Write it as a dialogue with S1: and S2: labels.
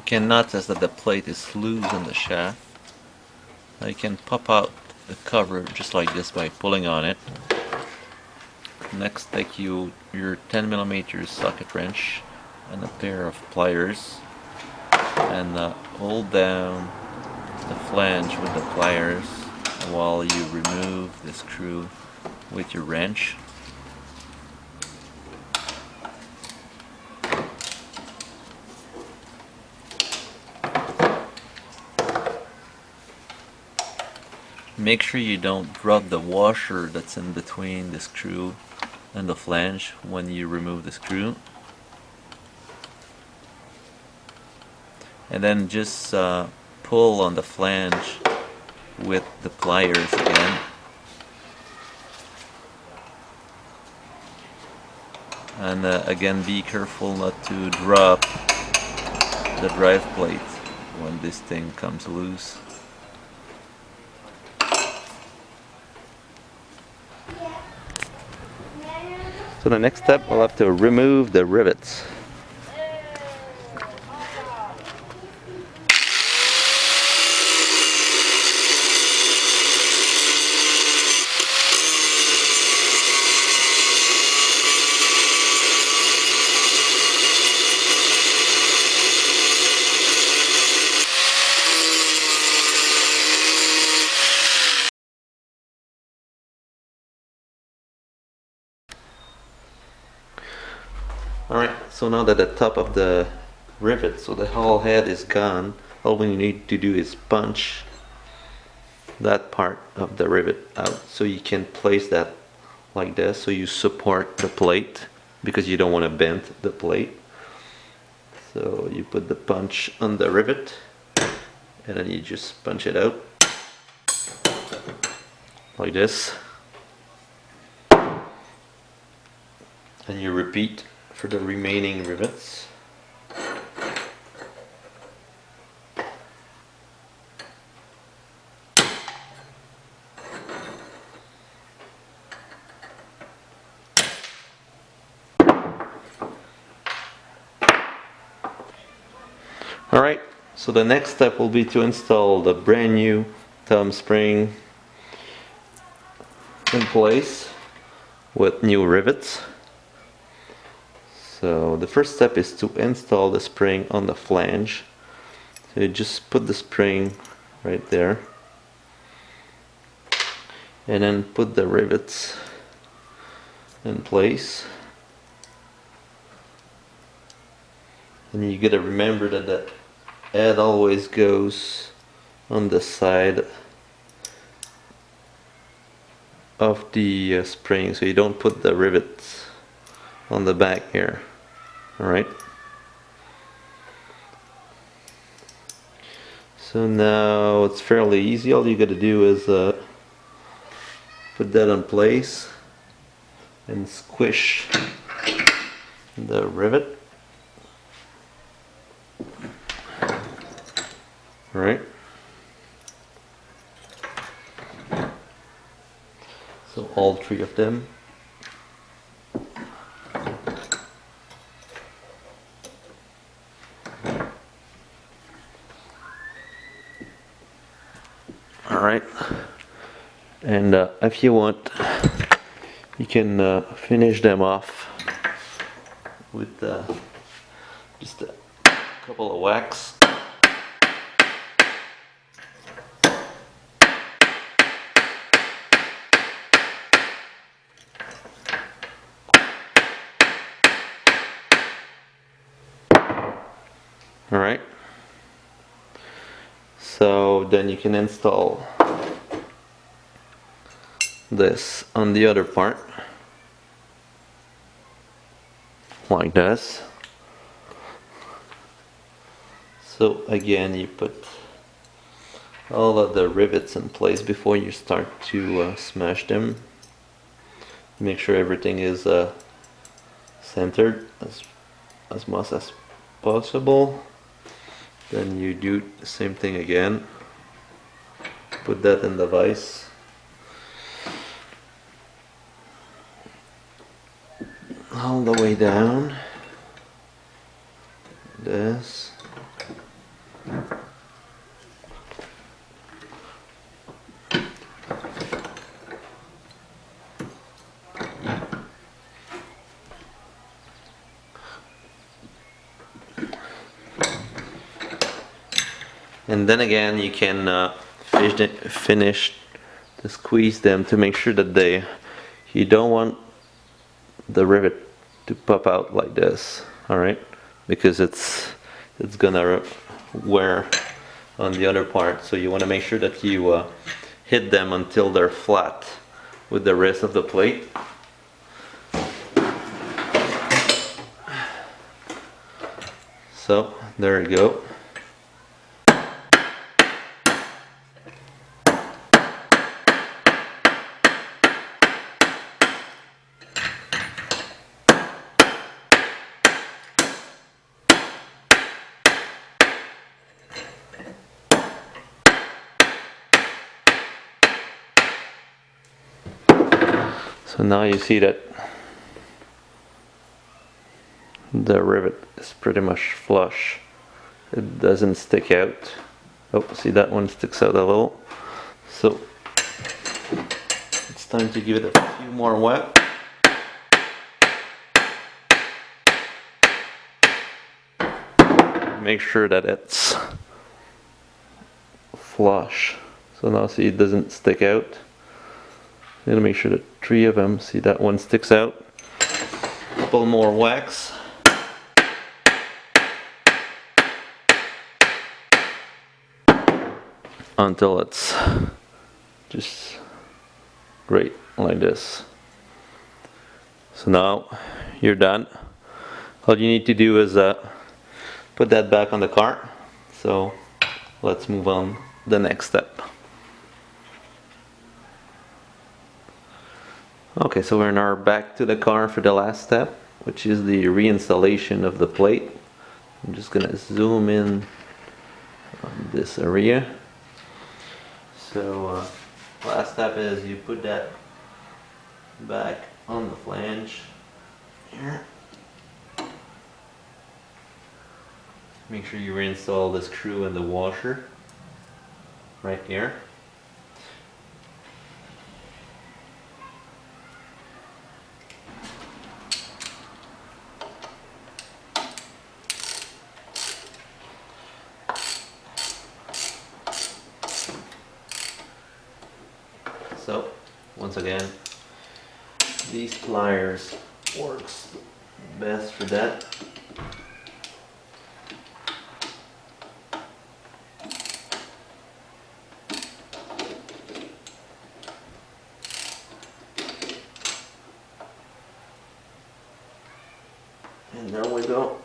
S1: can notice that the plate is loose in the shaft. Now you can pop out the cover just like this by pulling on it. Next, take your 10mm socket wrench and a pair of pliers and hold down the flange with the pliers while you remove the screw with your wrench. Make sure you don't drop the washer that's in between the screw and the flange when you remove the screw. And then just pull on the flange with the pliers again. And again, be careful not to drop the drive plate when this thing comes loose. So the next step, we'll have to remove the rivets. Alright, so now that the top of the rivet, so the whole head is gone, all we need to do is punch that part of the rivet out so you can place that like this so you support the plate because you don't want to bend the plate. So you put the punch on the rivet and then you just punch it out like this, and you repeat for the remaining rivets. Alright, so the next step will be to install the brand new thumb spring in place with new rivets. So the first step is to install the spring on the flange. So you just put the spring right there and then put the rivets in place. And you gotta remember that the head always goes on the side of the spring, so you don't put the rivets on the back here. Alright, so now it's fairly easy. All you gotta do is put that in place and squish the rivet. Alright, so all three of them. Alright, and if you want, you can finish them off with just a couple of whacks. Alright, so then you can install this on the other part like this. So again, you put all of the rivets in place before you start to smash them. Make sure everything is centered as much as possible. Then you do the same thing again. Put that in the vise. All the way down. This. And then again, you can finish to squeeze them to make sure that you don't want the rivet to pop out like this, all right? Because it's gonna wear on the other part. So you want to make sure that you hit them until they're flat with the rest of the plate. So there you go. So now you see that the rivet is pretty much flush. It doesn't stick out. Oh, see, that one sticks out a little. So it's time to give it a few more whack. Make sure that it's flush. So now see, it doesn't stick out. I'm gonna make sure that 3 of them, see that one sticks out. A couple more whacks. Until it's just great like this. So now you're done. All you need to do is put that back on the car. So let's move on to the next step. Okay, so we're now back to the car for the last step, which is the reinstallation of the plate. I'm just gonna zoom in on this area. So last step is you put that back on the flange here. Make sure you reinstall the screw and the washer right here. So once again, these pliers works best for that. And there we go.